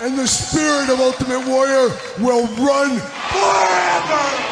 And the spirit of Ultimate Warrior will run forever!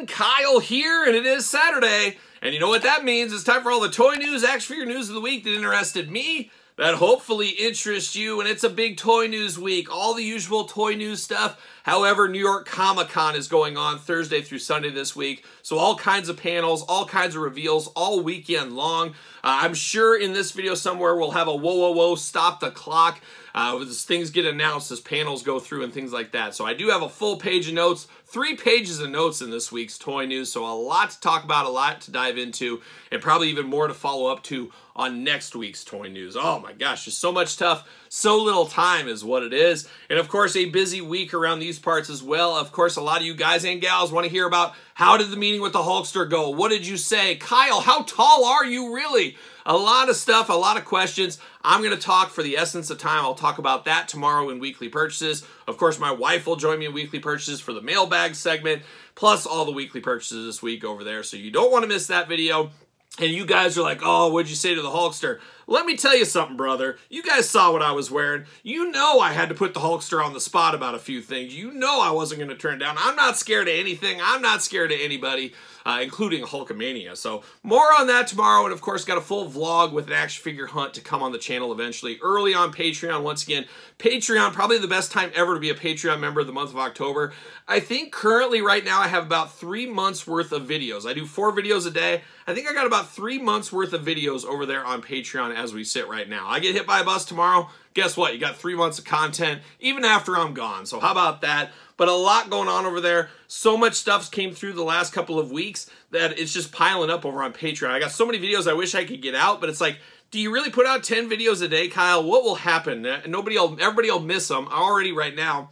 Kyle here, and it is Saturday, and you know what that means. It's time for all the toy news, action figure news of the week that interested me, that hopefully interests you, and it's a big toy news week. All the usual toy news stuff. However, New York Comic-Con is going on Thursday through Sunday this week, so all kinds of panels, all kinds of reveals, all weekend long. I'm sure in this video somewhere we'll have a whoa, whoa, whoa, stop the clock as things get announced, as panels go through and things like that. So I do have a full page of notes, 3 pages of notes in this week's toy news, so a lot to talk about, a lot to dive into, and probably even more to follow up to on next week's toy news. Oh my gosh, there's so much stuff, so little time is what it is. And of course, a busy week around these parts as well. Of course, a lot of you guys and gals want to hear about how did the meeting with the Hulkster go? What did you say? Kyle, how tall are you really? A lot of stuff, a lot of questions. I'm going to talk for the essence of time. I'll talk about that tomorrow in weekly purchases. Of course, my wife will join me in weekly purchases for the mailbag segment, plus all the weekly purchases this week over there. So you don't want to miss that video. And you guys are like, oh, what'd you say to the Hulkster? Let me tell you something, brother. You guys saw what I was wearing. You know I had to put the Hulkster on the spot about a few things. You know I wasn't going to turn it down. I'm not scared of anything. I'm not scared of anybody, including Hulkamania. So more on that tomorrow. And of course, got a full vlog with an action figure hunt to come on the channel eventually. Early on Patreon. Once again, Patreon, probably the best time ever to be a Patreon member of the month of October. I think currently right now I have about 3 months worth of videos. I do 4 videos a day. I think I got about 3 months worth of videos over there on Patreon as we sit right now. I get hit by a bus tomorrow. Guess what? You got 3 months of content even after I'm gone. So how about that? But a lot going on over there. So much stuff came through the last couple of weeks that it's just piling up over on Patreon. I got so many videos I wish I could get out, but it's like, do you really put out 10 videos a day, Kyle? What will happen? Everybody will miss them. Already right now,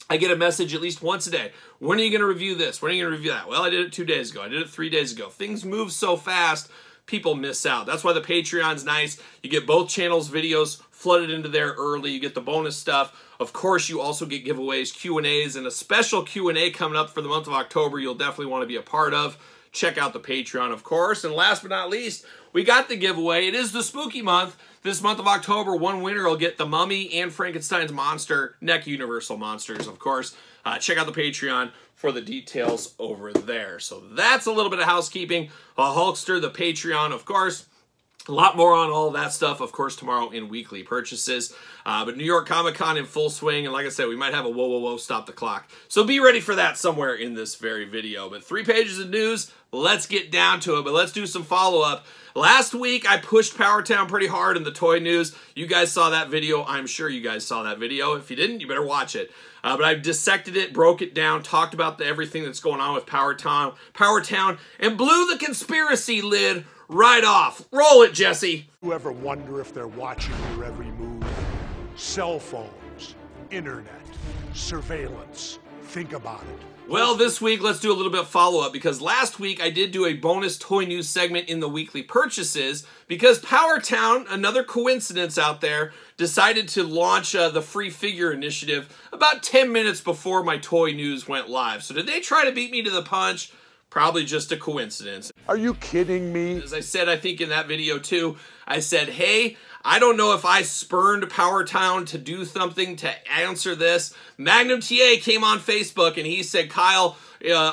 I get a message at least once a day. When are you going to review this? When are you going to review that? Well, I did it 2 days ago. I did it 3 days ago. Things move so fast, people miss out. That's why the Patreon's nice. You get both channels' videos flooded into there early. You get the bonus stuff. Of course, you also get giveaways, Q&As, and a special Q&A coming up for the month of October you'll definitely want to be a part of. Check out the Patreon, of course. And last but not least, we got the giveaway. It is the spooky month. This month of October, one winner will get the Mummy and Frankenstein's monster, NECA Universal Monsters, of course. Check out the Patreon for the details over there. So that's a little bit of housekeeping. Hulkster, the Patreon, of course. A lot more on all of that stuff, of course, tomorrow in weekly purchases. But New York Comic-Con in full swing, and like I said, we might have a whoa, whoa, whoa, stop the clock. So be ready for that somewhere in this very video. But 3 pages of news, let's get down to it, but let's do some follow-up. Last week, I pushed Power Town pretty hard in the toy news. You guys saw that video. I'm sure you guys saw that video. If you didn't, you better watch it. But I dissected it, broke it down, talked about everything that's going on with Power Town, and blew the conspiracy lid right off. Roll it, Jesse. You ever wonder if they're watching your every move? Cell phones, internet, surveillance. Think about it. Well, this week, let's do a little bit of follow-up, because last week I did do a bonus toy news segment in the weekly purchases because Power Town, another coincidence out there, decided to launch the free figure initiative about 10 minutes before my toy news went live. So did they try to beat me to the punch? Probably just a coincidence. Are you kidding me? As I said, I think in that video too, I said, hey, I don't know if I spurned Power Town to do something to answer this. Magnum TA came on Facebook and he said, Kyle,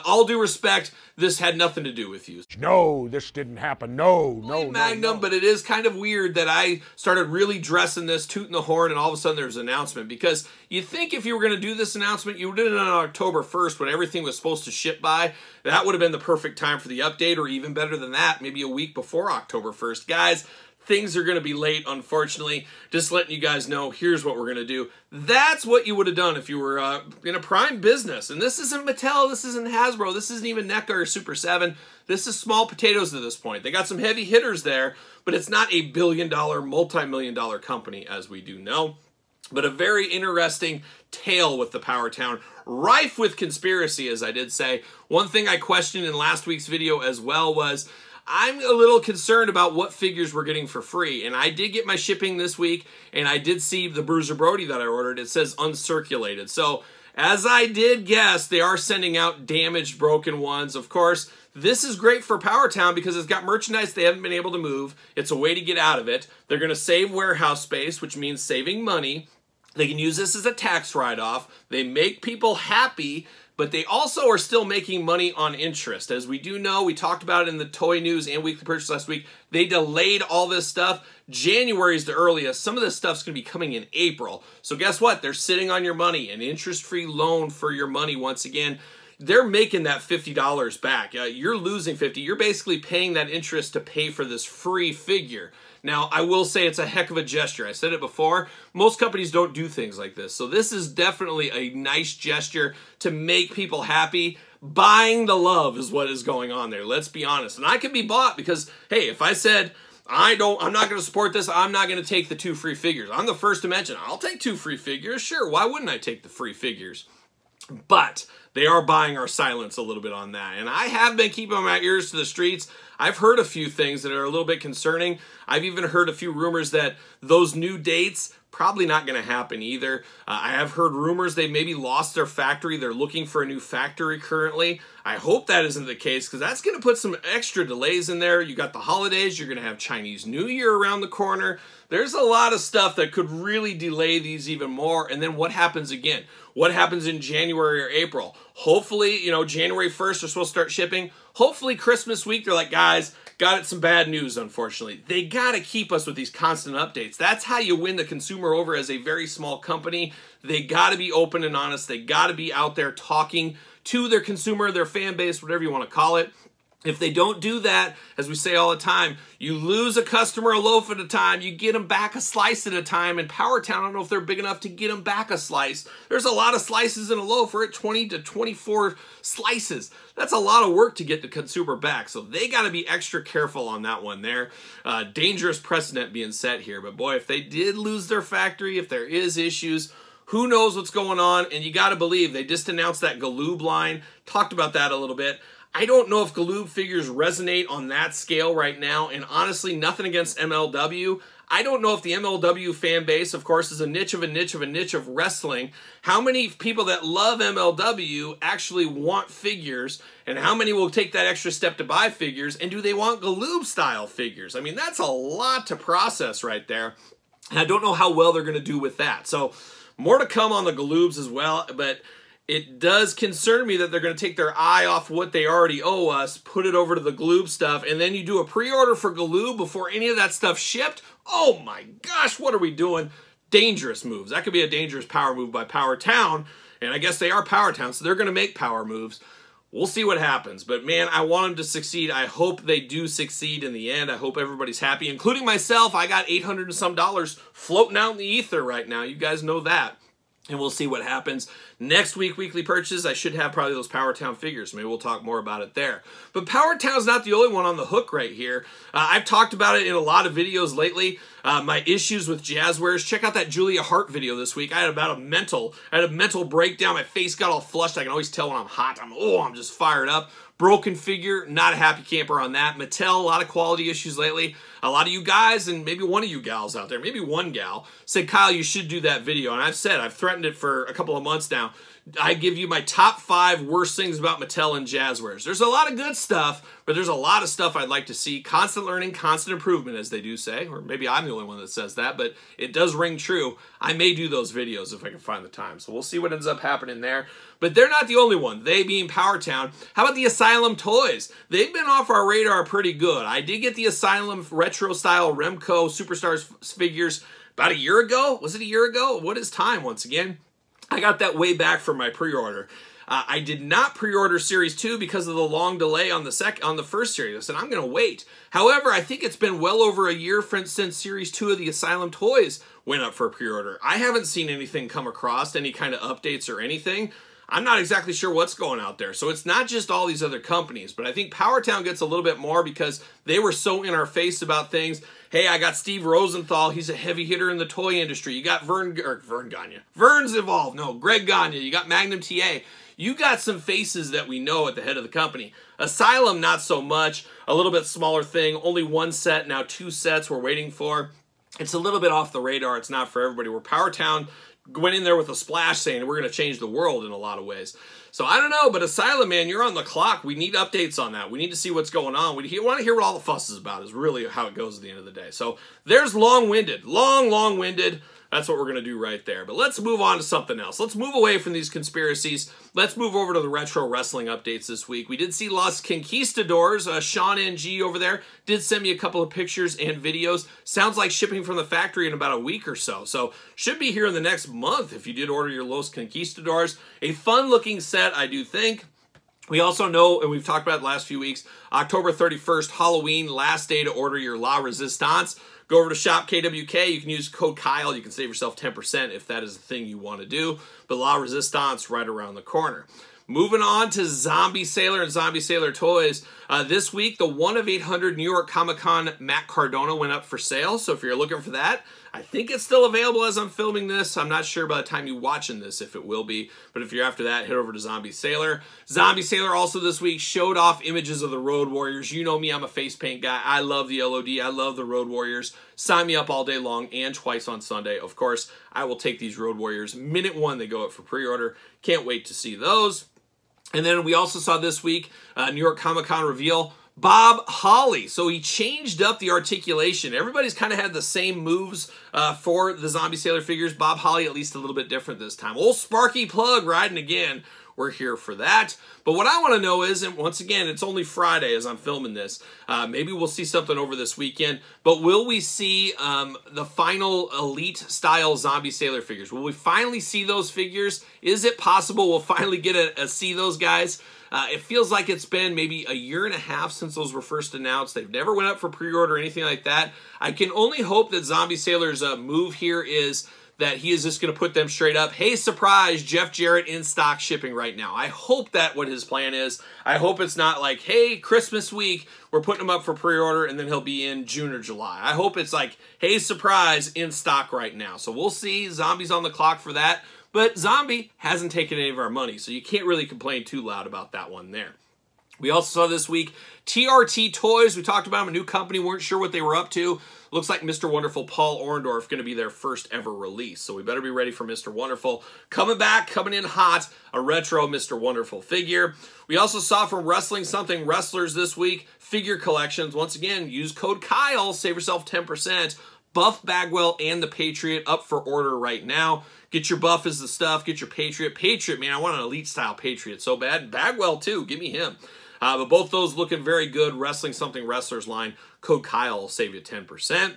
all due respect, this had nothing to do with you. No, this didn't happen. No, Magnum, no. But it is kind of weird that I started really dressing this, tooting the horn, and all of a sudden there's an announcement. Because you think if you were going to do this announcement, you did it on October 1st when everything was supposed to ship by. That would have been the perfect time for the update, or even better than that, maybe a week before October 1st. Guys, things are going to be late, unfortunately. Just letting you guys know, here's what we're going to do. That's what you would have done if you were in a Prime business. And this isn't Mattel, this isn't Hasbro, this isn't even NECA or Super 7. This is small potatoes at this point. They got some heavy hitters there, but it's not a billion-dollar, multi-million-dollar company, as we do know. But a very interesting tale with the Power Town, rife with conspiracy, as I did say. One thing I questioned in last week's video as well was, I'm a little concerned about what figures we're getting for free. And I did get my shipping this week, and I did see the Bruiser Brody that I ordered. It says uncirculated. So, as I did guess, they are sending out damaged, broken ones. Of course, this is great for Power Town because it's got merchandise they haven't been able to move. It's a way to get out of it. They're going to save warehouse space, which means saving money. They can use this as a tax write-off. They make people happy, but they also are still making money on interest. As we do know, we talked about it in the Toy News and Weekly Purchase last week, they delayed all this stuff. January is the earliest. Some of this stuff's going to be coming in April. So guess what? They're sitting on your money, an interest-free loan for your money once again. They're making that $50 back. You're losing $50. You're basically paying that interest to pay for this free figure. Now, I will say it's a heck of a gesture. I said it before. Most companies don't do things like this. So this is definitely a nice gesture to make people happy. Buying the love is what is going on there. Let's be honest. And I can be bought because, hey, if I said, I'm not going to support this, I'm not going to take the 2 free figures. I'm the first to mention, I'll take 2 free figures. Sure, why wouldn't I take the free figures? But they are buying our silence a little bit on that. And I have been keeping my ears to the streets. I've heard a few things that are a little bit concerning. I've even heard a few rumors that those new dates probably not going to happen either. I have heard rumors they maybe lost their factory. They're looking for a new factory currently. I hope that isn't the case because that's going to put some extra delays in there. You got the holidays. You're going to have Chinese New Year around the corner. There's a lot of stuff that could really delay these even more. And then what happens again? What happens in January or April? Hopefully, January 1st they're supposed to start shipping. Hopefully Christmas week they're like, guys, got some bad news, unfortunately. They got to keep us with these constant updates. That's how you win the consumer over as a very small company. They got to be open and honest. They got to be out there talking to their consumer, their fan base, whatever you want to call it. If they don't do that, as we say all the time, you lose a customer a loaf at a time, you get them back a slice at a time, and Power Town, I don't know if they're big enough to get them back a slice. There's a lot of slices in a loaf. We're at 20 to 24 slices. That's a lot of work to get the consumer back, so they got to be extra careful on that one there. Dangerous precedent being set here, but boy, if they did lose their factory, if there is issues, who knows what's going on, and you got to believe they just announced that Galoob line, talked about that a little bit. I don't know if Galoob figures resonate on that scale right now, and honestly, nothing against MLW. I don't know if the MLW fan base, of course, is a niche of a niche of a niche of wrestling. How many people that love MLW actually want figures, and how many will take that extra step to buy figures, and do they want Galoob-style figures? I mean, that's a lot to process right there, and I don't know how well they're going to do with that. So, more to come on the Galoobs as well, but it does concern me that they're going to take their eye off what they already owe us, put it over to the Galoob stuff, and then you do a pre-order for Galoob before any of that stuff shipped. Oh my gosh, what are we doing? Dangerous moves. That could be a dangerous power move by Power Town, and I guess they are Power Town, so they're going to make power moves. We'll see what happens, but man, I want them to succeed. I hope they do succeed in the end. I hope everybody's happy, including myself. I got $800 and some floating out in the ether right now. You guys know that. And we'll see what happens. Next week, weekly purchases, I should have probably those Power Town figures. Maybe we'll talk more about it there. But Power Town's not the only one on the hook right here. I've talked about it in a lot of videos lately. My issues with Jazzwares. Check out that Julia Hart video this week. I had a mental breakdown. My face got all flushed. I can always tell when I'm hot. I'm just fired up. Broken figure, not a happy camper on that. Mattel, a lot of quality issues lately. A lot of you guys, and maybe one of you gals out there, maybe one gal, said, Kyle, you should do that video. And I've threatened it for a couple of months now. I give you my top 5 worst things about Mattel and Jazzwares. There's a lot of good stuff, but there's a lot of stuff I'd like to see. Constant learning, constant improvement, as they do say. Or maybe I'm the only one that says that, but it does ring true. I may do those videos if I can find the time. So we'll see what ends up happening there. But they're not the only one, they being Power Town. How about the Asylum toys? They've been off our radar pretty good. I did get the Asylum retro-style Remco Superstars figures about a year ago. Was it a year ago? What is time once again? I got that way back from my pre-order. I did not pre-order Series 2 because of the long delay on the first series. I said, I'm going to wait. However, I think it's been well over a year since Series 2 of the Asylum toys went up for pre-order. I haven't seen anything come across, any kind of updates or anything. I'm not exactly sure what's going out there. So it's not just all these other companies, but I think Power Town gets a little bit more because they were so in our face about things. Hey, I got Steve Rosenthal. He's a heavy hitter in the toy industry. You got Vern Gagne. Vern's involved. No, Greg Gagne. You got Magnum TA. You got some faces that we know at the head of the company. Asylum, not so much. A little bit smaller thing. Only one set, now 2 sets we're waiting for. It's a little bit off the radar. It's not for everybody. Where Power Town went in there with a splash saying we're going to change the world in a lot of ways. So I don't know, but Asylum, man, you're on the clock. We need updates on that. We need to see what's going on. We want to hear what all the fuss is about, is really how it goes at the end of the day. So there's long-winded. Long-winded. That's what we're going to do right there. But let's move on to something else. Let's move away from these conspiracies. Let's move over to the retro wrestling updates this week. We did see Los Conquistadors. Sean NG over there did send me a couple of pictures and videos. Sounds like shipping from the factory in about a week or so. So should be here in the next month if you did order your Los Conquistadors. A fun-looking set, I do think. We also know, and we've talked about it the last few weeks, October 31st, Halloween, last day to order your La Resistance. Go over to Shop KWK. You can use code Kyle. You can save yourself 10% if that is the thing you want to do. But La Resistance right around the corner. Moving on to Zombie Sailor and Zombie Sailor Toys. This week, the 1 of 800 New York Comic Con Matt Cardona went up for sale. So if you're looking for that, I think it's still available as I'm filming this. I'm not sure by the time you're watching this if it will be. But if you're after that, head over to Zombie Sailor. Zombie Sailor also this week showed off images of the Road Warriors. You know me, I'm a face paint guy. I love the LOD. I love the Road Warriors. Sign me up all day long and twice on Sunday. Of course, I will take these Road Warriors. Minute 1, they go up for pre-order. Can't wait to see those. And then we also saw this week, New York Comic Con reveal, Bob Holly. So he changed up the articulation. Everybody's kind of had the same moves for the Zombie Sailor figures. Bob Holly at least a little bit different this time. Old Sparky Plug riding again. We're here for that. But what I want to know is, and once again, it's only Friday as I'm filming this. Maybe we'll see something over this weekend. But will we see the final Elite style Zombie Sailor figures? Will we finally see those figures? Is it possible we'll finally get to see those guys? It feels like it's been maybe a year and a half since those were first announced. They've never went up for pre-order or anything like that. I can only hope that Zombie Sailor's move here is that he is just going to put them straight up. Hey, surprise, Jeff Jarrett in stock shipping right now. I hope that's what his plan is. I hope it's not like, hey, Christmas week, we're putting him up for pre-order, and then he'll be in June or July. I hope it's like, hey, surprise, in stock right now. So we'll see. Zombie's on the clock for that. But Zombie hasn't taken any of our money, so you can't really complain too loud about that one there. We also saw this week TRT Toys. We talked about them, a new company. Weren't sure what they were up to. Looks like Mr. Wonderful Paul Orndorff going to be their first ever release. So we better be ready for Mr. Wonderful. Coming back, coming in hot, a retro Mr. Wonderful figure. We also saw from Wrestling Something Wrestlers this week, figure collections. Once again, use code Kyle, save yourself 10%. Buff Bagwell and the Patriot up for order right now. Get your Buff is the stuff. Get your Patriot. Patriot, man, I want an Elite style Patriot so bad. Bagwell too, give me him. But both those looking very good. Wrestling Something Wrestlers line. Code Kyle will save you 10%.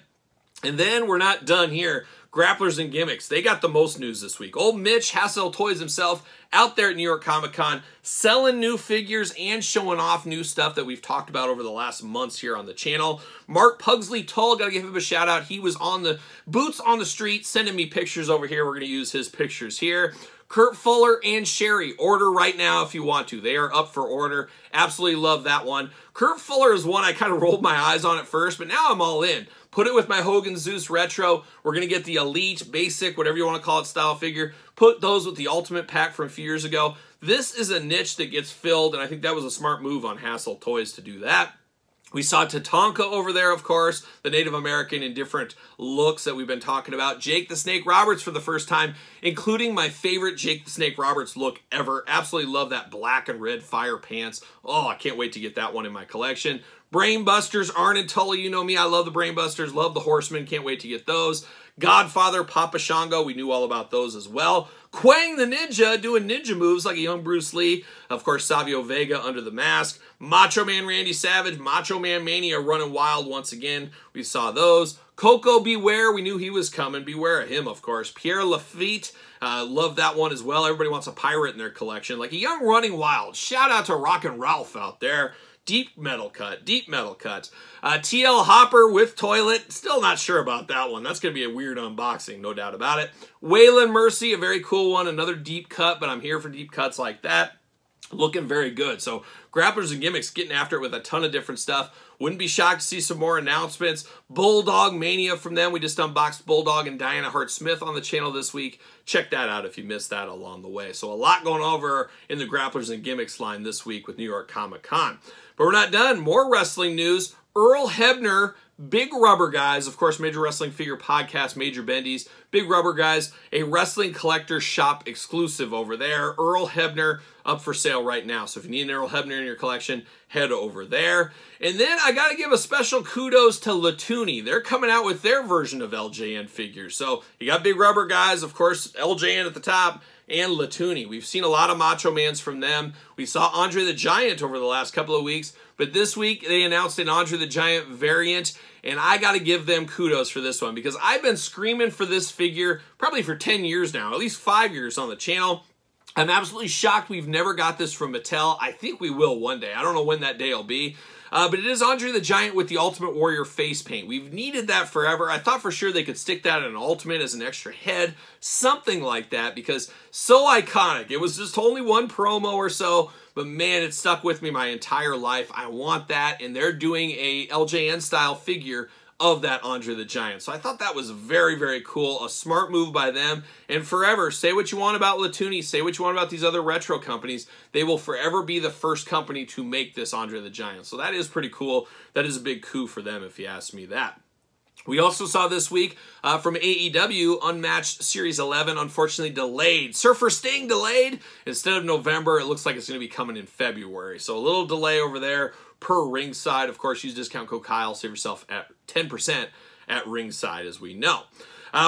And then we're not done here. Grapplers and Gimmicks. They got the most news this week. Old Mitch Hassel Toys himself out there at New York Comic Con selling new figures and showing off new stuff that we've talked about over the last months here on the channel. Mark Pugsley Tull, gotta give him a shout out. He was on the boots on the street sending me pictures over here. We're gonna use his pictures here. Kurt Fuller and Sherry, order right now if you want to. They are up for order. Absolutely love that one. Kurt Fuller is one I kind of rolled my eyes on at first, but now I'm all in. Put it with my Hogan Zeus Retro. We're going to get the Elite, Basic, whatever you want to call it, style figure. Put those with the Ultimate Pack from a few years ago. This is a niche that gets filled, and I think that was a smart move on Hassel Toys to do that. We saw Tatanka over there, of course, the Native American in different looks that we've been talking about. Jake the Snake Roberts for the first time, including my favorite Jake the Snake Roberts look ever. Absolutely love that black and red fire pants. Oh, I can't wait to get that one in my collection. Brainbusters, Arn and Tully, you know me. I love the Brainbusters, love the Horsemen. Can't wait to get those. Godfather, Papa Shango, we knew all about those as well. Quang the Ninja doing ninja moves like a young Bruce Lee. Of course, Savio Vega under the mask. Macho Man Randy Savage, Macho Man Mania running wild once again. We saw those. Coco Beware, we knew he was coming. Beware of him, of course. Pierre Lafitte, love that one as well. Everybody wants a pirate in their collection. Like a young running wild. Shout out to Rockin' Ralph out there. Deep metal cut, deep metal cut. TL Hopper with toilet, still not sure about that one. That's going to be a weird unboxing, no doubt about it. Waylon Mercy, a very cool one, another deep cut, but I'm here for deep cuts like that. looking very good. So Grapplers and Gimmicks getting after it with a ton of different stuff. Wouldn't be shocked to see some more announcements. Bulldog Mania from them. We just unboxed Bulldog and Diana Hart-Smith on the channel this week. Check that out if you missed that along the way. So a lot going over in the Grapplers and Gimmicks line this week with New York Comic Con. But we're not done. More wrestling news. Earl Hebner, Big Rubber Guys, of course, Major Wrestling Figure Podcast, Major Bendy's, Big Rubber Guys, a wrestling collector shop exclusive over there. Earl Hebner up for sale right now. So if you need an Earl Hebner in your collection, head over there. And then I got to give a special kudos to Latuni. They're coming out with their version of LJN figures. So you got Big Rubber Guys, of course, LJN at the top, and Latuni. We've seen a lot of Macho Mans from them. We saw Andre the Giant over the last couple of weeks, but this week they announced an Andre the Giant variant, and I got to give them kudos for this one because I've been screaming for this figure probably for 10 years now, at least 5 years on the channel. I'm absolutely shocked we've never got this from Mattel. I think we will one day. I don't know when that day will be. But it is Andre the Giant with the Ultimate Warrior face paint. We've needed that forever. I thought for sure they could stick that in an Ultimate as an extra head, something like that, because so iconic. It was just only one promo or so, but man, it stuck with me my entire life. I want that, and they're doing a LJN-style figure of that Andre the Giant. So I thought that was very, very cool. A smart move by them. And forever, say what you want about Latuni, say what you want about these other retro companies, they will forever be the first company to make this Andre the Giant. So that is pretty cool. That is a big coup for them if you ask me that. We also saw this week from AEW, Unmatched Series 11, unfortunately delayed. Surfer Sting delayed. Instead of November, it looks like it's going to be coming in February. So a little delay over there per Ringside. Of course, use discount code Kyle. Save yourself at 10% at Ringside, as we know.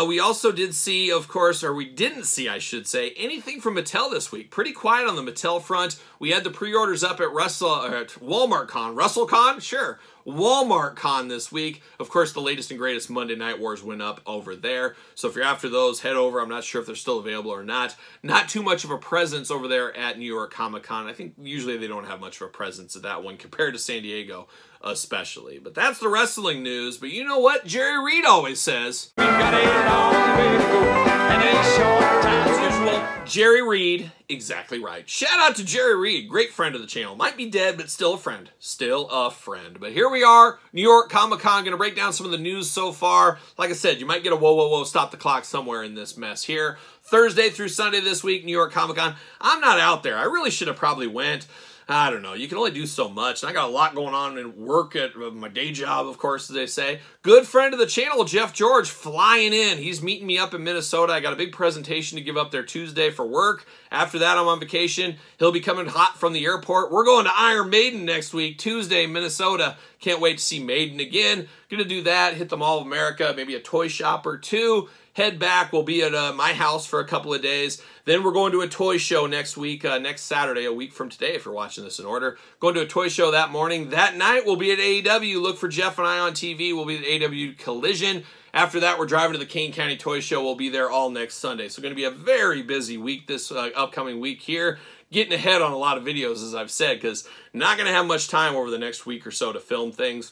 We also did see, of course, or we didn't see, I should say, anything from Mattel this week. Pretty quiet on the Mattel front. We had the pre-orders up at Walmart Con. WrestleCon? Sure. Walmart Con this week. Of course, the latest and greatest Monday Night Wars went up over there. So if you're after those, head over. I'm not sure if they're still available or not. Not too much of a presence over there at New York Comic Con. I think usually they don't have much of a presence at that one compared to San Diego especially. But that's the wrestling news. But you know what Jerry Reed always says? We've got a long way to go and a short time. As usual, Jerry Reed, exactly right. Shout out to Jerry Reed, great friend of the channel. Might be dead, but still a friend. Still a friend. But here we are, New York Comic Con, going to break down some of the news so far. Like I said, you might get a whoa, whoa, whoa, stop the clock somewhere in this mess here. Thursday through Sunday this week, New York Comic Con. I'm not out there. I really should have probably went. I don't know. You can only do so much. And I got a lot going on in work at my day job, of course, as they say. Good friend of the channel, Jeff George, flying in. He's meeting me up in Minnesota. I got a big presentation to give up there Tuesday for work. After that, I'm on vacation. He'll be coming hot from the airport. We're going to Iron Maiden next week, Tuesday, Minnesota. Can't wait to see Maiden again. Going to do that, hit the Mall of America, maybe a toy shop or two. Head back. We'll be at my house for a couple of days. Then we're going to a toy show next week, next Saturday, a week from today, if you're watching this in order. Going to a toy show that morning. That night, we'll be at AEW. Look for Jeff and I on TV. We'll be at AEW Collision. After that, we're driving to the Kane County Toy Show. We'll be there all next Sunday. So going to be a very busy week this upcoming week here. Getting ahead on a lot of videos, as I've said, because not going to have much time over the next week or so to film things.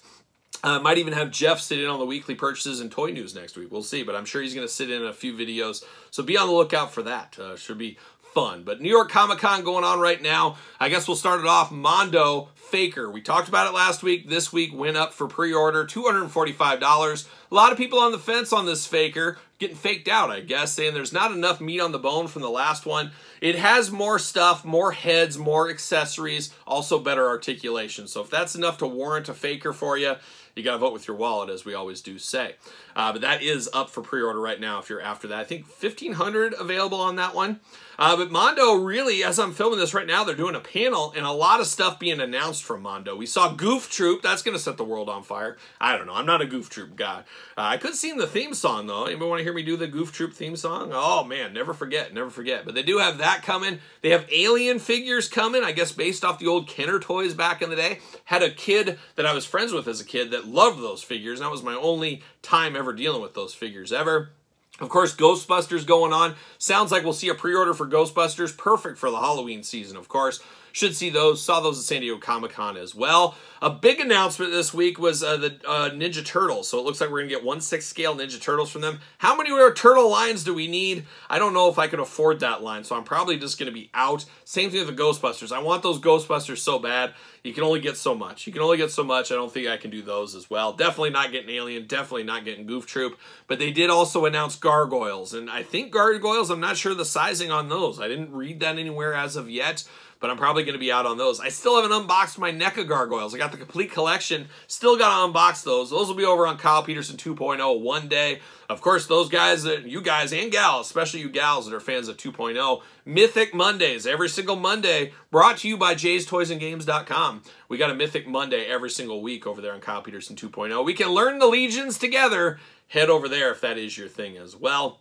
Might even have Jeff sit in on the weekly purchases and toy news next week. We'll see, but I'm sure he's going to sit in a few videos. So be on the lookout for that. Should be fun. But New York Comic Con going on right now. I guess we'll start it off. Mondo Faker. We talked about it last week. This week went up for pre-order, $245. A lot of people on the fence on this Faker. Getting faked out, I guess, saying there's not enough meat on the bone from the last one. It has more stuff, more heads, more accessories, also better articulation. So if that's enough to warrant a Faker for you, you got to vote with your wallet, as we always do say. But that is up for pre-order right now if you're after that. I think $1,500 available on that one. But Mondo, really, as I'm filming this right now, they're doing a panel and a lot of stuff being announced from Mondo. We saw Goof Troop. That's going to set the world on fire. I don't know. I'm not a Goof Troop guy. I could sing the theme song, though. Anybody want to hear me do the Goof Troop theme song? Oh, man, never forget, never forget. But they do have that coming. They have Alien figures coming, I guess based off the old Kenner toys back in the day. Had a kid that I was friends with as a kid that loved those figures, and that was my only time ever dealing with those figures ever. Of course, Ghostbusters going on. Sounds like we'll see a pre-order for Ghostbusters. Perfect for the Halloween season, of course. Should see those. Saw those at San Diego Comic-Con as well. A big announcement this week was the Ninja Turtles. So it looks like we're going to get 1/6 scale Ninja Turtles from them. How many more turtle lines do we need? I don't know if I could afford that line, so I'm probably just going to be out. Same thing with the Ghostbusters. I want those Ghostbusters so bad. You can only get so much. You can only get so much. I don't think I can do those as well. Definitely not getting Alien. Definitely not getting Goof Troop. But they did also announce Gargoyles. And I think Gargoyles, I'm not sure the sizing on those. I didn't read that anywhere as of yet. But I'm probably going to be out on those. I still haven't unboxed my NECA Gargoyles. I got the complete collection. Still got to unbox those. Those will be over on Kyle Peterson 2.0 one day. Of course, those guys, you guys and gals, especially you gals that are fans of 2.0, Mythic Mondays, every single Monday, brought to you by Jay'sToysAndGames.com. We got a Mythic Monday every single week over there on Kyle Peterson 2.0. We can learn the legions together. Head over there if that is your thing as well.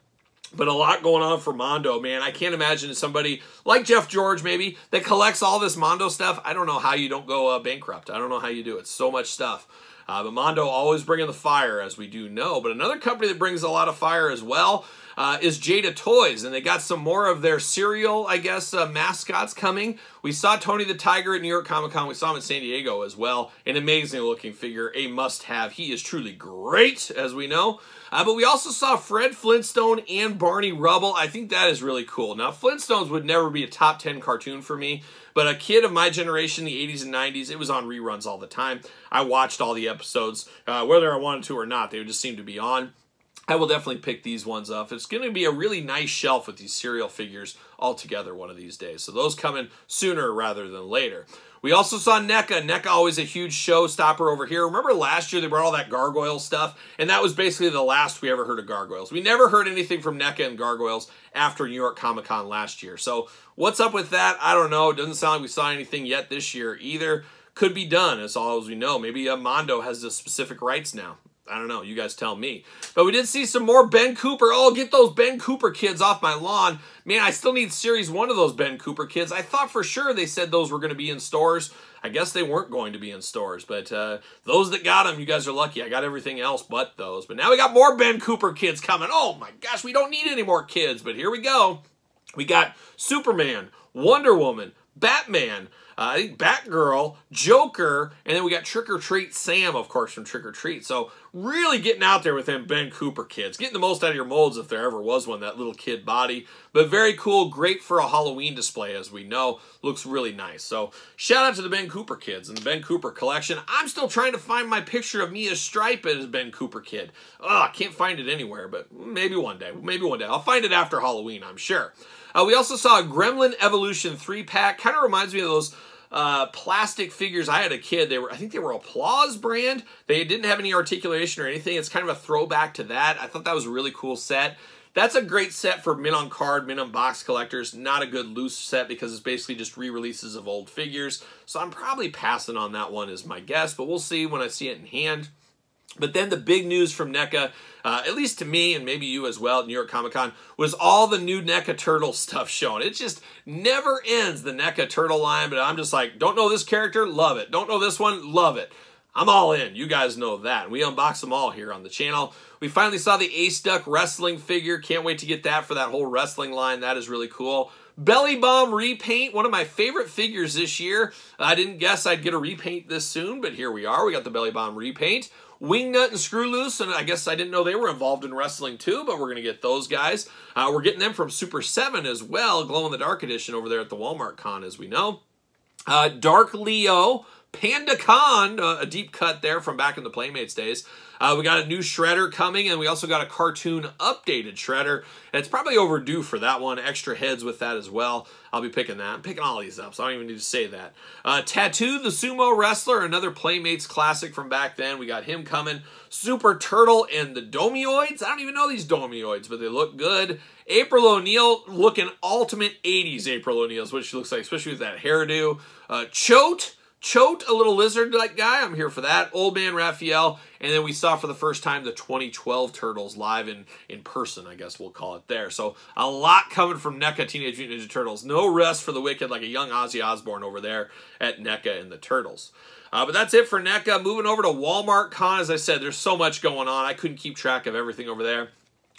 But a lot going on for Mondo, man. I can't imagine somebody like Jeff George, maybe, that collects all this Mondo stuff. I don't know how you don't go bankrupt. I don't know how you do it. So much stuff. But Mondo always bringing the fire, as we do know. But another company that brings a lot of fire as well is Jada Toys. And they got some more of their cereal, I guess, mascots coming. We saw Tony the Tiger at New York Comic Con. We saw him in San Diego as well. An amazing looking figure, a must-have. He is truly great, as we know. But we also saw Fred Flintstone and Barney Rubble. I think that is really cool. Now, Flintstones would never be a top 10 cartoon for me, but a kid of my generation, the 80s and 90s, it was on reruns all the time. I watched all the episodes, whether I wanted to or not. They would just seem to be on. I will definitely pick these ones up. It's going to be a really nice shelf with these cereal figures all together one of these days. So those coming sooner rather than later. We also saw NECA. NECA always a huge showstopper over here. Remember last year they brought all that Gargoyle stuff? And that was basically the last we ever heard of Gargoyles. We never heard anything from NECA and Gargoyles after New York Comic Con last year. So what's up with that? I don't know. It doesn't sound like we saw anything yet this year either. Could be done, as all as we know. Maybe Mondo has the specific rights now. I don't know. You guys tell me. But we did see some more Ben Cooper. Oh, get those Ben Cooper kids off my lawn. Man, I still need Series 1 of those Ben Cooper kids. I thought for sure they said those were going to be in stores. I guess they weren't going to be in stores. But those that got them, you guys are lucky. I got everything else but those. But now we got more Ben Cooper kids coming. Oh, my gosh. We don't need any more kids. But here we go. We got Superman, Wonder Woman, Batman, I think Batgirl, Joker, and then we got Trick or Treat Sam, of course, from Trick or Treat. So really getting out there with them Ben Cooper kids. Getting the most out of your molds if there ever was one, that little kid body. But very cool, great for a Halloween display, as we know. Looks really nice. So shout out to the Ben Cooper kids and the Ben Cooper collection. I'm still trying to find my picture of me as Stripe as Ben Cooper kid. I can't find it anywhere, but maybe one day. Maybe one day. I'll find it after Halloween, I'm sure. We also saw a Gremlin Evolution 3-pack. Kind of reminds me of those plastic figures I had a kid. I think they were Applause brand. They didn't have any articulation or anything. It's kind of a throwback to that. I thought that was a really cool set. That's a great set for mint on card, mint on box collectors. Not a good loose set because it's basically just re-releases of old figures. So I'm probably passing on that one is my guess, but we'll see when I see it in hand. But then the big news from NECA, at least to me and maybe you as well at New York Comic Con, was all the new NECA Turtle stuff shown. It just never ends, the NECA Turtle line, but I'm just like, don't know this character? Love it. Don't know this one? Love it. I'm all in. You guys know that. We unbox them all here on the channel. We finally saw the Ace Duck wrestling figure. Can't wait to get that for that whole wrestling line. That is really cool. Belly Bomb repaint, one of my favorite figures this year. I didn't guess I'd get a repaint this soon, but here we are. We got the Belly Bomb repaint. Wingnut and Screw Loose, and I guess I didn't know they were involved in wrestling too, but we're going to get those guys. We're getting them from Super 7 as well, glow-in-the-dark edition over there at the Walmart Con, as we know. Dark Leo, Panda Con, a deep cut there from back in the Playmates days. We got a new Shredder coming, and we also got a cartoon updated Shredder. And it's probably overdue for that one. Extra heads with that as well. I'll be picking that. I'm picking all these up, so I don't even need to say that. Tattoo, the sumo wrestler, another Playmates classic from back then. We got him coming. Super Turtle and the Domioids. I don't even know these Domioids, but they look good. April O'Neil looking ultimate 80s April O'Neil is what she looks like, especially with that hairdo. Choate, a little lizard-like guy. I'm here for that. Old Man Raphael. And then we saw for the first time the 2012 Turtles live in person, I guess we'll call it there. So a lot coming from NECA Teenage Mutant Ninja Turtles. No rest for the wicked like a young Ozzy Osbourne over there at NECA and the Turtles. But that's it for NECA. Moving over to Walmart Con. As I said, there's so much going on. I couldn't keep track of everything over there.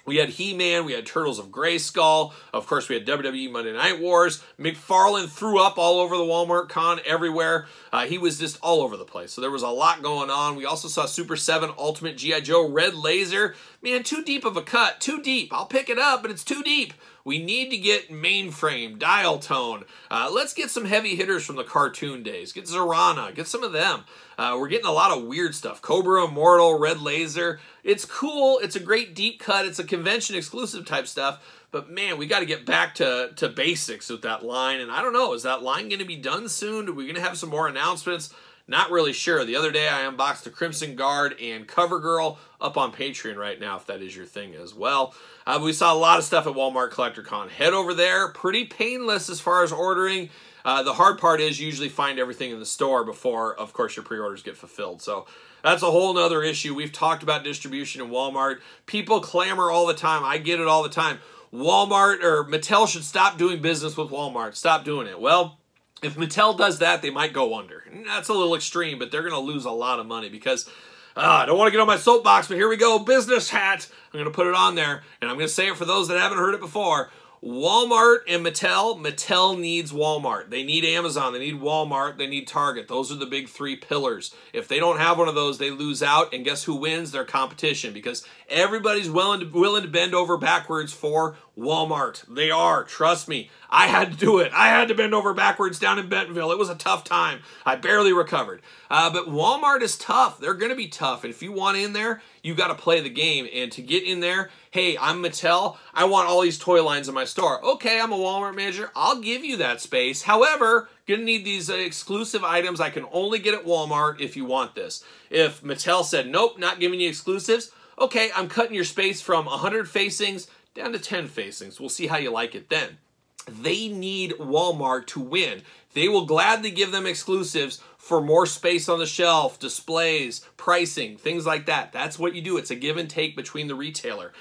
We had He-Man, we had Turtles of Grayskull, of course we had WWE Monday Night Wars. McFarlane threw up all over the Walmart con, everywhere. He was just all over the place. So there was a lot going on. We also saw Super 7 Ultimate G.I. Joe Red Laser. Man, too deep of a cut, too deep. I'll pick it up, but it's too deep. We need to get Mainframe, Dial Tone. Let's get some heavy hitters from the cartoon days. Get Zorana, get some of them. We're getting a lot of weird stuff. Cobra Immortal, Red Laser. It's cool. It's a great deep cut. It's a convention exclusive type stuff. But man, we got to get back to basics with that line. And I don't know, is that line going to be done soon? Are we going to have some more announcements? Not really sure. The other day I unboxed the Crimson Guard and CoverGirl up on Patreon right now if that is your thing as well. We saw a lot of stuff at Walmart CollectorCon. Head over there. Pretty painless as far as ordering. The hard part is you usually find everything in the store before, of course, your pre-orders get fulfilled. So that's a whole nother issue. We've talked about distribution in Walmart. People clamor all the time. I get it all the time. Walmart or Mattel should stop doing business with Walmart. Stop doing it. Well, if Mattel does that, they might go under. That's a little extreme, but they're going to lose a lot of money because I don't want to get on my soapbox, but here we go. Business hat. I'm going to put it on there, and I'm going to say it for those that haven't heard it before. Walmart and Mattel needs Walmart. They need Amazon. They need Walmart. They need Target. Those are the big three pillars. If they don't have one of those, they lose out. And guess who wins? Their competition, because everybody's willing to bend over backwards for Walmart. They are. Trust me. I had to do it. I had to bend over backwards down in Bentonville. It was a tough time. I barely recovered. But Walmart is tough. They're going to be tough. And if you want in there, you got to play the game. And to get in there, hey, I'm Mattel. I want all these toy lines in my store. Okay, I'm a Walmart manager. I'll give you that space. However, going to need these exclusive items I can only get at Walmart if you want this. If Mattel said, nope, not giving you exclusives, okay, I'm cutting your space from 100 facings down to 10 facings. We'll see how you like it then. They need Walmart to win. They will gladly give them exclusives for more space on the shelf, displays, pricing, things like that. That's what you do. It's a give and take between the retailer.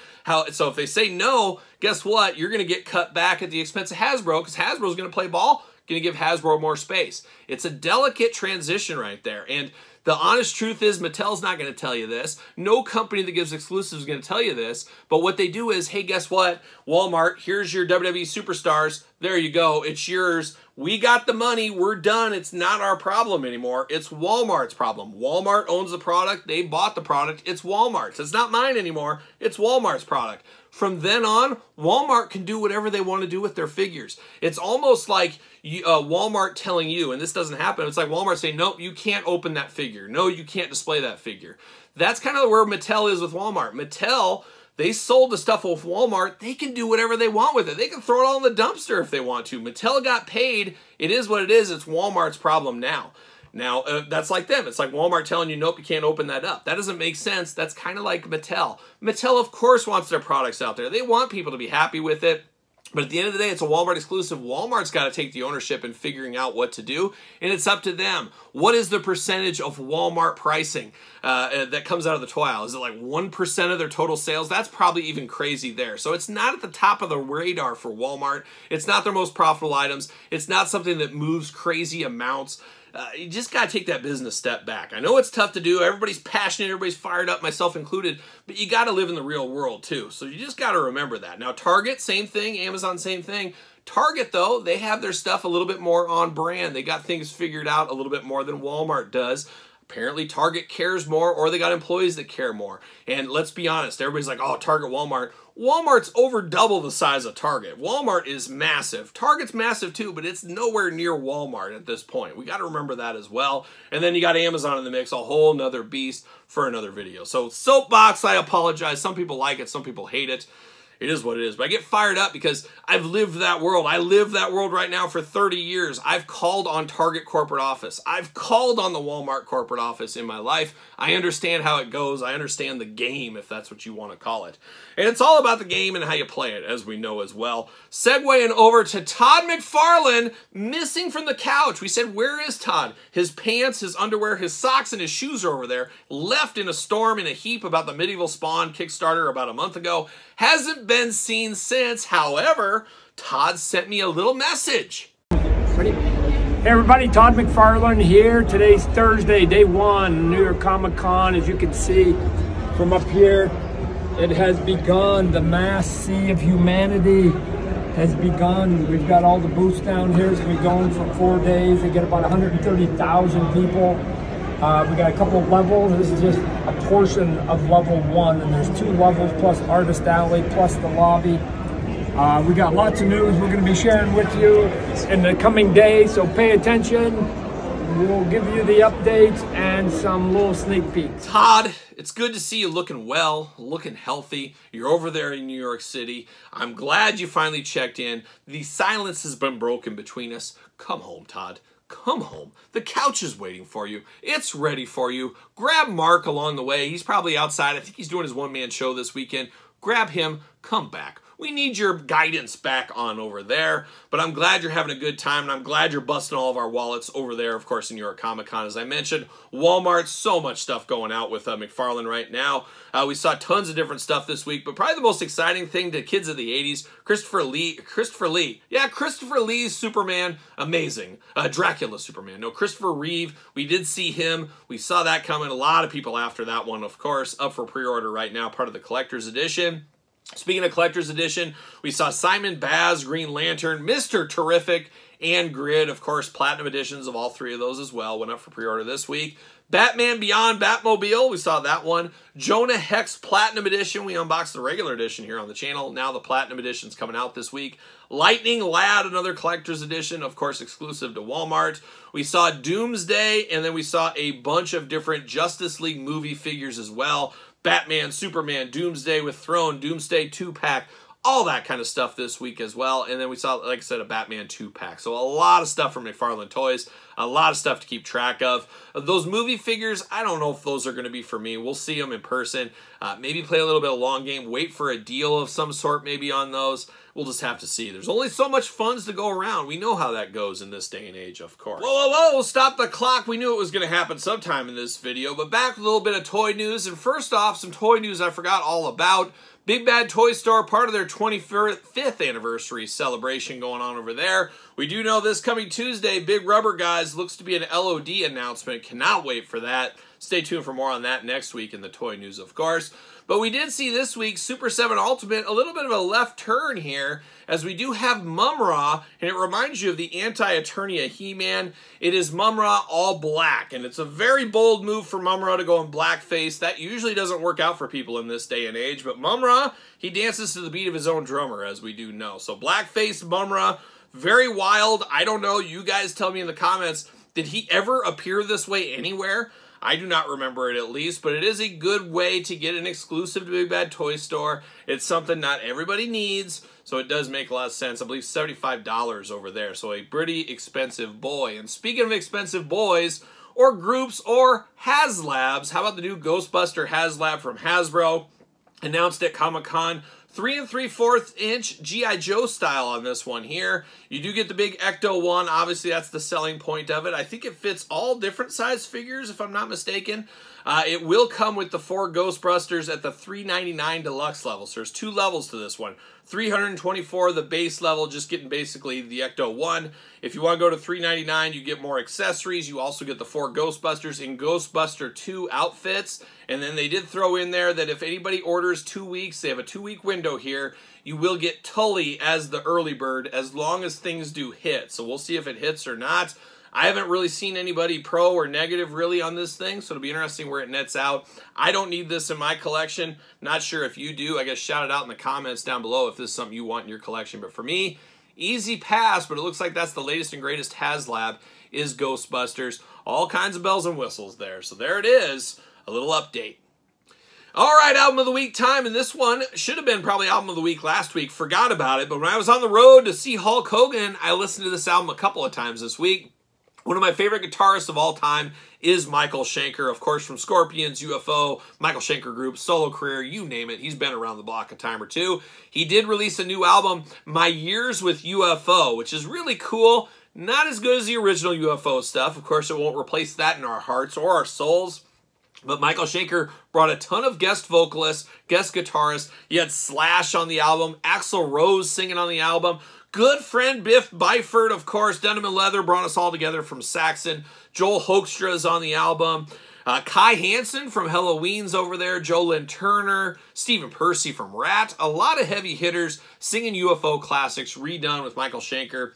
So if they say no, guess what? You're going to get cut back at the expense of Hasbro because Hasbro's going to play ball, going to give Hasbro more space. It's a delicate transition right there. And the honest truth is Mattel's not going to tell you this. No company that gives exclusives is going to tell you this. But what they do is, hey, guess what? Walmart, here's your WWE superstars. There you go. It's yours. We got the money. We're done. It's not our problem anymore. It's Walmart's problem. Walmart owns the product. They bought the product. It's Walmart's. It's not mine anymore. It's Walmart's product. From then on, Walmart can do whatever they want to do with their figures. It's almost like Walmart telling you, and this doesn't happen, it's like Walmart saying, nope, you can't open that figure. No, you can't display that figure. That's kind of where Mattel is with Walmart. Mattel, they sold the stuff with Walmart. They can do whatever they want with it. They can throw it all in the dumpster if they want to. Mattel got paid. It is what it is. It's Walmart's problem now. Now, that's like them. It's like Walmart telling you, nope, you can't open that up. That doesn't make sense. That's kind of like Mattel. Mattel, of course, wants their products out there. They want people to be happy with it. But at the end of the day, it's a Walmart exclusive. Walmart's got to take the ownership in figuring out what to do, and it's up to them. What is the percentage of Walmart pricing that comes out of the toy aisle? Is it like 1% of their total sales? That's probably even crazy there. So it's not at the top of the radar for Walmart. It's not their most profitable items. It's not something that moves crazy amounts. You just got to take that business step back. I know it's tough to do. Everybody's passionate. Everybody's fired up, myself included. But you got to live in the real world, too. So you just got to remember that. Now, Target, same thing. Amazon, same thing. Target, though, they have their stuff a little bit more on brand. They got things figured out a little bit more than Walmart does. Apparently, Target cares more, or they got employees that care more. And let's be honest, everybody's like, oh, Target, Walmart. Walmart's over double the size of Target. Walmart is massive. Target's massive too, but it's nowhere near Walmart at this point. We got to remember that as well. And then you got Amazon in the mix, a whole nother beast for another video. So soapbox, I apologize. Some people like it, some people hate it. It is what it is. But I get fired up because I've lived that world. I live that world right now for 30 years. I've called on Target corporate office. I've called on the Walmart corporate office in my life. I understand how it goes. I understand the game, if that's what you want to call it. And it's all about the game and how you play it, as we know as well. Segueing over to Todd McFarlane, missing from the couch. We said, where is Todd? His pants, his underwear, his socks, and his shoes are over there. Left in a storm in a heap about the Medieval Spawn Kickstarter about a month ago. Hasn't been seen since. However, Todd sent me a little message. Ready? Hey everybody, Todd McFarlane here. Today's Thursday, day one, New York Comic Con. As you can see from up here, It has begun. The mass sea of humanity has begun. We've got all the booths down here. It's been going for 4 days. They get about 130,000 people. We got a couple of levels. This is just a portion of level 1, and there's 2 levels plus Artist Alley plus the lobby. We got lots of news we're going to be sharing with you in the coming days, so pay attention. We'll give you the updates and some little sneak peeks. Todd, it's good to see you looking well, looking healthy. You're over there in New York City. I'm glad you finally checked in. The silence has been broken between us. Come home, Todd. Come home. The couch is waiting for you. It's ready for you. Grab Mark along the way. He's probably outside. I think he's doing his one-man show this weekend. Grab him. Come back. We need your guidance back on over there, but I'm glad you're having a good time, and I'm glad you're busting all of our wallets over there, of course, in New York Comic Con. As I mentioned, Walmart, so much stuff going out with McFarlane right now. We saw tons of different stuff this week, but probably the most exciting thing to kids of the 80s, Christopher Lee. Yeah, Christopher Lee's Superman, amazing. Dracula Superman. No, Christopher Reeve, we did see him. We saw that coming. A lot of people after that one, of course, up for pre-order right now, part of the collector's edition. Speaking of Collector's Edition, we saw Simon Baz, Green Lantern, Mr. Terrific, and Grid. Of course, Platinum Editions of all 3 of those as well went up for pre-order this week. Batman Beyond Batmobile, we saw that one. Jonah Hex Platinum Edition, we unboxed the regular edition here on the channel. Now the Platinum Edition's coming out this week. Lightning Lad, another Collector's Edition, of course exclusive to Walmart. We saw Doomsday, and then we saw a bunch of different Justice League movie figures as well. Batman, Superman, Doomsday with Throne, Doomsday 2-pack, all that kind of stuff this week as well. And then we saw, like I said, a Batman 2-pack. So a lot of stuff from McFarlane Toys, a lot of stuff to keep track of. Those movie figures, I don't know if those are going to be for me. We'll see them in person. Maybe play a little bit of long game, wait for a deal of some sort maybe on those. We'll just have to see. There's only so much funds to go around. We know how that goes in this day and age, of course. Whoa, stop the clock. We knew it was going to happen sometime in this video, but back with a little bit of toy news. And first off, some toy news I forgot all about. Big Bad Toy Store, part of their 25th anniversary celebration going on over there. We do know this coming Tuesday, Big Rubber Guys looks to be an LOD announcement. Cannot wait for that. Stay tuned for more on that next week in the toy news, of course. But we did see this week Super 7 Ultimate, a little bit of a left turn here, as we do have Mumm-Ra, and it reminds you of the Anti-Eternia He-Man. It is Mumm-Ra all black, and it's a very bold move for Mumm-Ra to go in blackface. That usually doesn't work out for people in this day and age, but Mumm-Ra, he dances to the beat of his own drummer, as we do know. So blackface Mumm-Ra, very wild. I don't know. You guys tell me in the comments, did he ever appear this way anywhere? I do not remember it at least, but it is a good way to get an exclusive to Big Bad Toy Store. It's something not everybody needs, so it does make a lot of sense. I believe $75 over there, so a pretty expensive boy. And speaking of expensive boys, or groups, or HasLabs, how about the new Ghostbuster HasLab from Hasbro? Announced at Comic-Con. 3 3/4 inch G.I. Joe style on this one here. You do get the big Ecto one. Obviously, that's the selling point of it. I think it fits all different size figures, if I'm not mistaken. It will come with the 4 Ghostbusters at the $399 deluxe level. So there's 2 levels to this one. $324, the base level, just getting basically the Ecto 1. If you want to go to $399, you get more accessories. You also get the 4 Ghostbusters in Ghostbuster 2 outfits. And then they did throw in there that if anybody orders 2 weeks, they have a 2-week window here, you will get Tully as the early bird as long as things do hit. So we'll see if it hits or not. I haven't really seen anybody pro or negative really on this thing, so it'll be interesting where it nets out. I don't need this in my collection. Not sure if you do. I guess shout it out in the comments down below if this is something you want in your collection. But for me, easy pass, but it looks like that's the latest and greatest HasLab is Ghostbusters. All kinds of bells and whistles there. So there it is, a little update. All right, album of the week time, and this one should have been probably album of the week last week. Forgot about it, but when I was on the road to see Hulk Hogan, I listened to this album a couple of times this week. One of my favorite guitarists of all time is Michael Schenker, of course, from Scorpions, UFO, Michael Schenker Group, solo career, you name it. He's been around the block a time or two. He did release a new album, My Years with UFO, which is really cool. Not as good as the original UFO stuff. Of course, it won't replace that in our hearts or our souls. But Michael Schenker brought a ton of guest vocalists, guest guitarists. You had Slash on the album, Axl Rose singing on the album. good friend Biff Byford, of course. Denim and Leather brought us all together from Saxon. Joel Hoekstra is on the album. Kai Hansen from Halloween's over there. Joe Lynn Turner. Stephen Percy from Rat. A lot of heavy hitters singing UFO classics redone with Michael Schenker,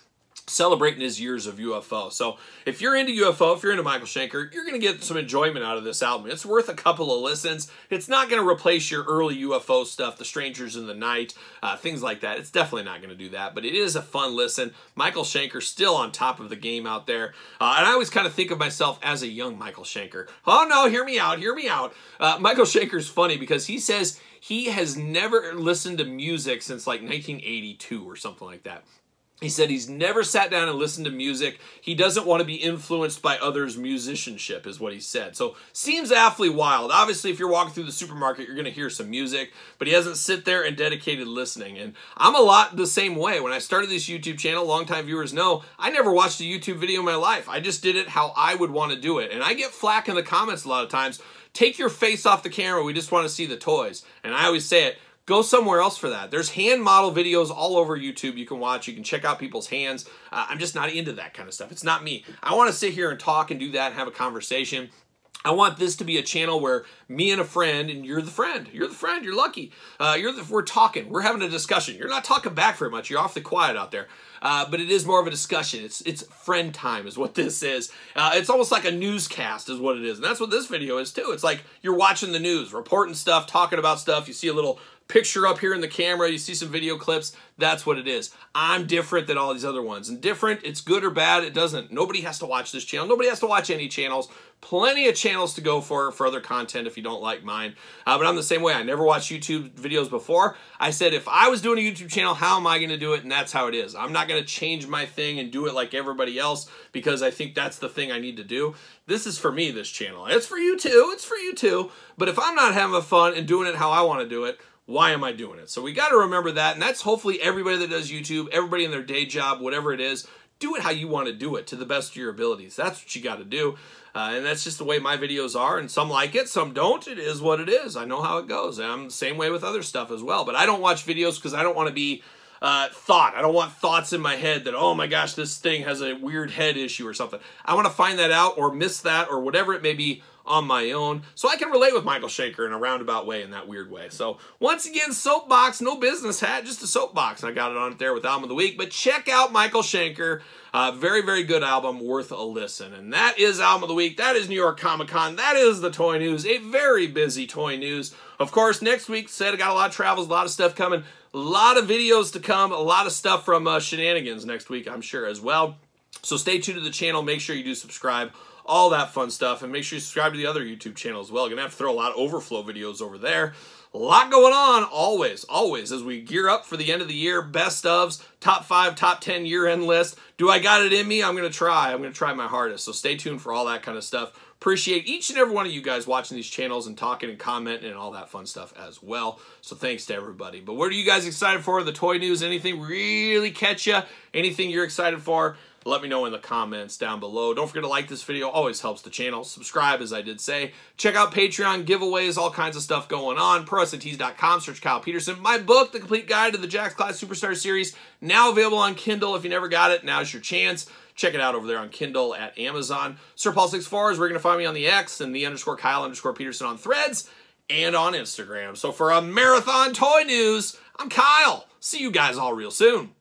celebrating his years of UFO. So if you're into UFO, if you're into Michael Schenker, you're going to get some enjoyment out of this album. It's worth a couple of listens. It's not going to replace your early UFO stuff, The Strangers in the Night, things like that. It's definitely not going to do that, but it is a fun listen. Michael Schenker still on top of the game out there. And I always kind of think of myself as a young Michael Schenker. Oh no, hear me out, hear me out. Michael Schenker's funny because he says he has never listened to music since like 1982 or something like that. He said he's never sat down and listened to music. He doesn't want to be influenced by others' musicianship, is what he said. So, seems awfully wild. Obviously, if you're walking through the supermarket, you're going to hear some music, but he hasn't sit there and dedicated listening. And I'm a lot the same way. When I started this YouTube channel, longtime viewers know, I never watched a YouTube video in my life. I just did it how I would want to do it. And I get flack in the comments a lot of times. Take your face off the camera. We just want to see the toys. And I always say it. Go somewhere else for that. There's hand model videos all over YouTube you can watch. You can check out people's hands. I'm just not into that kind of stuff. It's not me. I want to sit here and talk and do that and have a conversation. I want this to be a channel where me and a friend, and you're the friend. You're the friend. You're lucky. We're talking. We're having a discussion. You're not talking back very much. You're awfully quiet out there. But it is more of a discussion. It's friend time is what this is. It's almost like a newscast is what it is. And that's what this video is too. It's like you're watching the news, reporting stuff, talking about stuff. You see a little picture up here in the camera. You see some video clips. That's what it is. I'm different than all these other ones. And different, it's good or bad. It doesn't. Nobody has to watch this channel. Nobody has to watch any channels. Plenty of channels to go for other content if you don't like mine. But I'm the same way. I never watched YouTube videos before. I said if I was doing a YouTube channel, how am I going to do it? And that's how it is. I'm not going to change my thing and do it like everybody else because I think that's the thing I need to do. This is for me, this channel. It's for you too. It's for you too. But if I'm not having fun and doing it how I want to do it, why am I doing it? So we got to remember that, and that's hopefully everybody that does YouTube, everybody in their day job, whatever it is, do it how you want to do it to the best of your abilities. That's what you got to do, and that's just the way my videos are, and some like it, some don't. It is what it is. I know how it goes. I'm the same way with other stuff as well, but I don't watch videos because I don't want to be I don't want thoughts in my head that, oh my gosh, this thing has a weird head issue or something. I want to find that out or miss that or whatever it may be on my own, so I can relate with Michael Schenker in a roundabout way, in that weird way. So once again, soapbox, no business hat, just a soapbox. I got it on it there with Album of the Week, but check out Michael Schenker. Very, very good album, worth a listen. And that is Album of the Week. That is New York Comic Con. That is the Toy News, a very busy Toy News. Of course, next week, said I got a lot of travels, a lot of stuff coming, a lot of videos to come, a lot of stuff from Shenanigans next week, I'm sure, as well. So stay tuned to the channel. Make sure you do subscribe. All that fun stuff, and make sure you subscribe to the other YouTube channel as well. Gonna have to throw a lot of overflow videos over there. A lot going on, always, as we gear up for the end of the year. Best ofs, top 5, top 10 year-end list. Do I got it in me? I'm gonna try. I'm gonna try my hardest. So stay tuned for all that kind of stuff. Appreciate each and every one of you guys watching these channels and talking and commenting and all that fun stuff as well. So thanks to everybody. But what are you guys excited for? The Toy News? Anything really catch you? Anything you're excited for? Let me know in the comments down below. Don't forget to like this video. Always helps the channel. Subscribe, as I did say. Check out Patreon, giveaways, all kinds of stuff going on. ProWrestlingTees.com. Search Kyle Peterson. My book, The Complete Guide to the Jakks Clash Superstar Series, now available on Kindle. If you never got it, now's your chance. Check it out over there on Kindle at Amazon. SirPaul64 is where you're going to find me on the X and the _Kyle_Peterson on Threads and on Instagram. So for a Marathon Toy News, I'm Kyle. See you guys all real soon.